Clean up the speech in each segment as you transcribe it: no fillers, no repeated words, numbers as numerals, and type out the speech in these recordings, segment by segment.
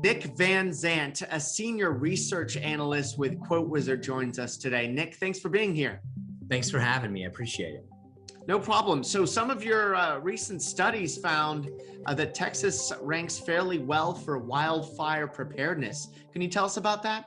Nick Van Zant, a senior research analyst with Quote Wizard, joins us today. Nick, thanks for being here. Thanks for having me. I appreciate it. No problem. So some of your recent studies found that Texas ranks fairly well for wildfire preparedness. Can you tell us about that?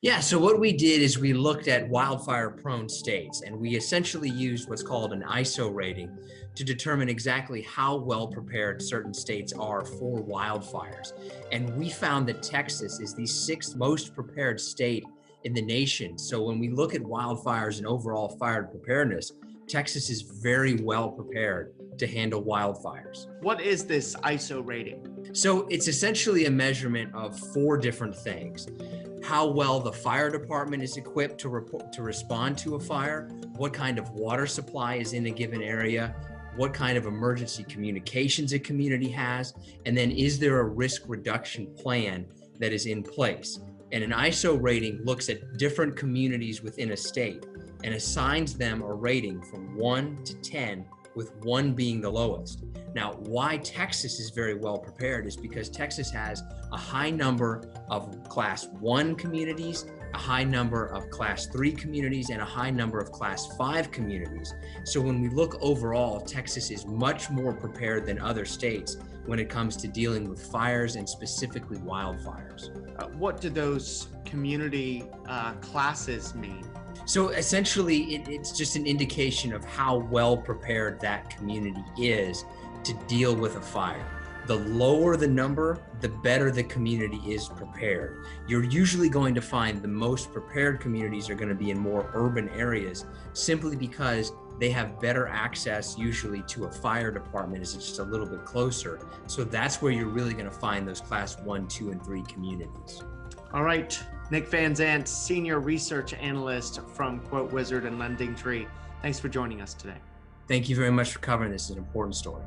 Yeah, so what we did is we looked at wildfire-prone states, and we essentially used what's called an ISO rating to determine exactly how well prepared certain states are for wildfires. And we found that Texas is the sixth most prepared state in the nation. So when we look at wildfires and overall fire preparedness, Texas is very well prepared to handle wildfires. What is this ISO rating? So it's essentially a measurement of four different things. How well the fire department is equipped to respond to a fire, what kind of water supply is in a given area, what kind of emergency communications a community has, and then is there a risk reduction plan that is in place. And an ISO rating looks at different communities within a state and assigns them a rating from 1 to 10, with 1 being the lowest. Now, why Texas is very well prepared is because Texas has a high number of Class 1 communities, a high number of Class 3 communities, and a high number of Class 5 communities. So when we look overall, Texas is much more prepared than other states when it comes to dealing with fires and specifically wildfires. What do those community classes mean? So essentially, it's just an indication of how well prepared that community is to deal with a fire. The lower the number, the better the community is prepared. You're usually going to find the most prepared communities are going to be in more urban areas, simply because they have better access usually to a fire department as it's just a little bit closer. So that's where you're really going to find those Class 1, 2, and 3 communities. All right, Nick Van Zant, senior research analyst from Quote Wizard and Lending Tree. Thanks for joining us today. Thank you very much for covering this. It's an important story.